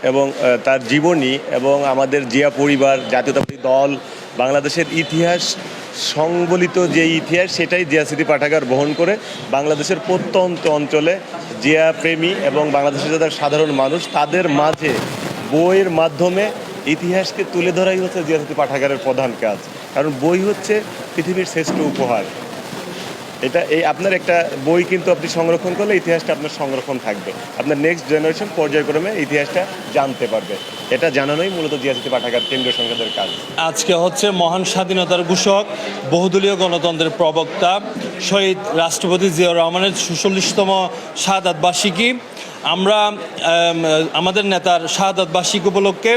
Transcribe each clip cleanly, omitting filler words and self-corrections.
এবং তার জীবনী এবং আমাদের জিয়া পরিবার, জাতীয়তাবাদী দল, বাংলাদেশের ইতিহাস সংবলিত যে ইতিহাস সেটাই জিয়া স্মৃতি পাঠাগার বহন করে বাংলাদেশের প্রত্যন্ত অঞ্চলে জিয়া প্রেমী এবং বাংলাদেশের যারা সাধারণ মানুষ তাদের মাঝে বইয়ের মাধ্যমে ইতিহাসকে তুলে ধরাই হচ্ছে জিয়া স্মৃতি পাঠাগারের প্রধান কাজ। কারণ বই হচ্ছে পৃথিবীর শ্রেষ্ঠ উপহার। এটা আপনার একটা বই কিন্তু আপনি সংরক্ষণ করলে ইতিহাসটা আপনার সংরক্ষণ থাকবে, আপনার নেক্সট জেনারেশন পর্যায়ক্রমে ইতিহাসটা জানতে পারবে। এটা জানানোই মূলত জিয়া স্মৃতি পাঠাগার কেন্দ্রীয় সংসদের কাজ। আজকে হচ্ছে মহান স্বাধীনতার ঘোষক, বহুদলীয় গণতন্ত্রের প্রবক্তা শহীদ রাষ্ট্রপতি জিয়াউর রহমানের ৪৬তম শাহাদাত বার্ষিকী। আমরা আমাদের নেতার শাহাদাত বার্ষিকী উপলক্ষে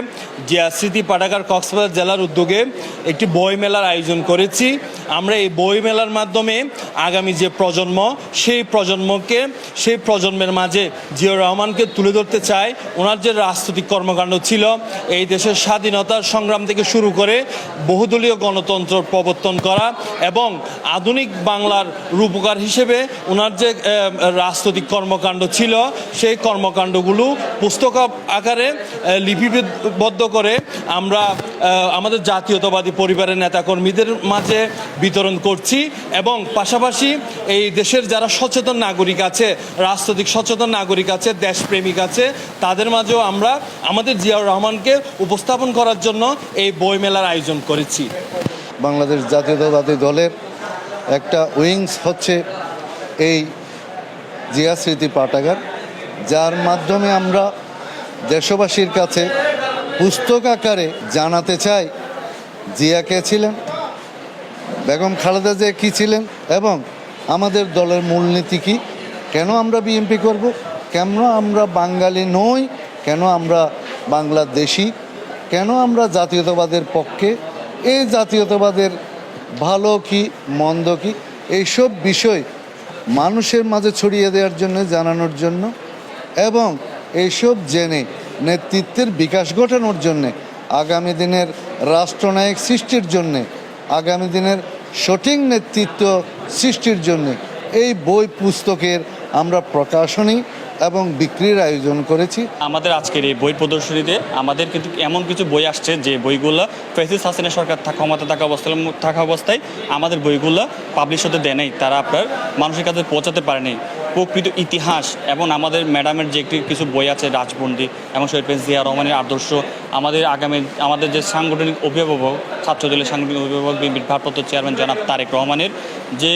জিয়া স্মৃতি পাঠাগার কক্সবাজার জেলার উদ্যোগে একটি বই মেলার আয়োজন করেছি। আমরা এই বই মেলার মাধ্যমে আগামী যে প্রজন্ম, সেই প্রজন্মের মাঝে জিয়াউর রহমানকে তুলে ধরতে চাই। ওনার যে রাজনৈতিক কর্মকাণ্ড ছিল, এই দেশের স্বাধীনতার সংগ্রাম থেকে শুরু করে বহুদলীয় গণতন্ত্র প্রবর্তন করা এবং আধুনিক বাংলার রূপকার হিসেবে ওনার যে রাজনৈতিক কর্মকাণ্ড ছিল, সেই কর্মকাণ্ডগুলো পুস্তক আকারে লিপিবদ্ধ করে আমরা আমাদের জাতীয়তাবাদী পরিবারের নেতাকর্মীদের মাঝে বিতরণ করছি। এবং পাশাপাশি এই দেশের যারা সচেতন নাগরিক আছে, রাজনৈতিক সচেতন নাগরিক আছে, দেশপ্রেমিক আছে, তাদের মাঝেও আমরা আমাদের জিয়াউর রহমানকে উপস্থাপন করার জন্য এই বইমেলার আয়োজন করেছি। বাংলাদেশ জাতীয়তাবাদী দলের একটা উইংস হচ্ছে এই জিয়া স্মৃতি পাঠাগার, যার মাধ্যমে আমরা দেশবাসীর কাছে পুস্তক আকারে জানাতে চাই জিয়া কে ছিলেন, বেগম খালেদা জিয়া কী ছিলেন এবং আমাদের দলের মূলনীতি কী, কেন আমরা বিএনপি করব, কেন আমরা বাঙালি নই, কেন আমরা বাংলাদেশি, কেন আমরা জাতীয়তাবাদের পক্ষে, এই জাতীয়তাবাদের ভালো কি মন্দ কি, এইসব বিষয় মানুষের মাঝে ছড়িয়ে দেওয়ার জন্য, জানানোর জন্য এবং এইসব জেনে নেতৃত্বের বিকাশ ঘটানোর জন্যে, আগামী দিনের রাষ্ট্রনায়ক সৃষ্টির জন্যে, আগামী দিনের সঠিক নেতৃত্ব সৃষ্টির জন্যে এই বই পুস্তকের আমরা প্রকাশনী এবং বিক্রির আয়োজন করেছি। আমাদের আজকের এই বই প্রদর্শনীতে আমাদের কিন্তু এমন কিছু বই আসছে যে বইগুলো ফ্যাসিস্ট হাসিনা সরকার ক্ষমতা থাকা অবস্থায় আমাদের বইগুলো পাবলিশ হতে দেয় নাই, তারা আপনার মানুষের কাছে পৌঁছাতে পারেনি। প্রকৃত ইতিহাস এবং আমাদের ম্যাডামের যে কিছু বই আছে, রাজবন্দী এবং শহীদ প্রেসিডেন্ট জিয়া রহমানের আদর্শ, আমাদের যে সাংগঠনিক অভিভাবক, ছাত্রদলের সাংগঠনিক অভিভাবক, বিএনপির ভারপ্রাপ্ত চেয়ারম্যান জনাব তারেক রহমানের যে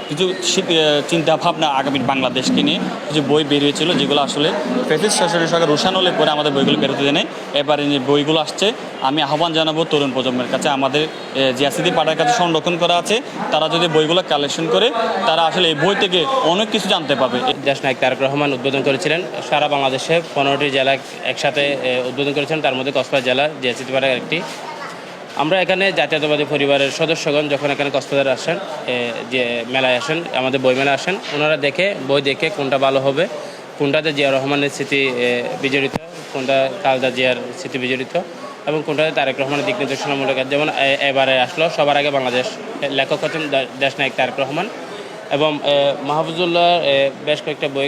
কিছু চিন্তাভাবনা আগামীর বাংলাদেশকে নিয়ে কিছু বই বেরিয়েছিল, যেগুলো আসলে ফ্যাসিস্ট শাসনের সরকার রোশান হলে পরে আমাদের বইগুলো বেরোতে দেয় নাই। এবারে যে বইগুলো আসছে, আমি আহ্বান জানাবো তরুণ প্রজন্মের কাছে, আমাদের জিয়া স্মৃতি পাঠাগারের কাছে সংরক্ষণ করা আছে, তারা যদি বইগুলো কালেকশন করে তারা আসলে এই বই থেকে অনেক কিছু জানতে পাবে। দেশনায়ক তারেক রহমান উদ্বোধন করেছিলেন, সারা বাংলাদেশে 15টি জেলা একসাথে উদ্বোধন করেছেন, তার মধ্যে কক্সবাজার জেলার জিয়া স্মৃতি পাঠাগার একটি। আমরা এখানে জাতীয়তাবাদী পরিবারের সদস্যগণ যখন এখানে কক্সবাজারে আসেন, যে মেলায় আসেন, আমাদের বই মেলায় আসেন, ওনারা বই দেখে কোনটা ভালো হবে, কোনটাতে জিয়া রহমানের স্মৃতি বিজড়িত, কোনটা খালেদা জিয়ার স্মৃতি বিজড়িত এবং কোনটাতে তারেক রহমানের দিক নির্দেশনামূলক। যেমন এবারে আসলো সবার আগে বাংলাদেশ লেখক হচ্ছেন দেশনায়ক তারেক রহমান এবং মাহফুজুল্লাহ বেশ কয়েকটা বই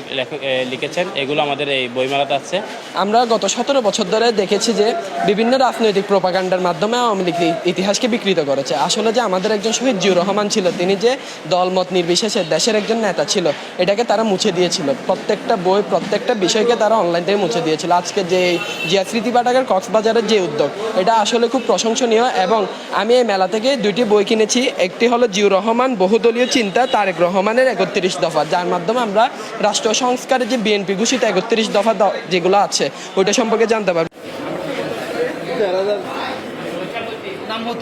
লিখেছেন, এগুলো আমাদের এই বইমেলাতে আছে। আমরা গত 17 বছর ধরে দেখেছি যে বিভিন্ন রাজনৈতিক প্রোপাগান্ডার মাধ্যমে আওয়ামী লীগ ইতিহাসকে বিকৃত করেছে। আসলে যে আমাদের একজন শহীদ জিয়াউর রহমান ছিল, তিনি যে দলমত নির্বিশেষে দেশের একজন নেতা ছিল, এটাকে তারা মুছে দিয়েছিল। প্রত্যেকটা বই, প্রত্যেকটা বিষয়কে তারা অনলাইন থেকে মুছে দিয়েছিল। আজকে যে জিয়া স্মৃতি পাঠাগার কক্সবাজারের যে উদ্যোগ, এটা আসলে খুব প্রশংসনীয় এবং আমি এই মেলা থেকে 2টি বই কিনেছি। একটি হলো জিয়াউর রহমান বহুদলীয় চিন্তা, তারেক রহমানের 31 দফা, যার মাধ্যমে আমরা রাষ্ট্র সংস্কারের যে বিএনপি ঘোষিত 31 দফা যেগুলো আছে ওইটা সম্পর্কে জানতে পারবো। ধন্যবাদ।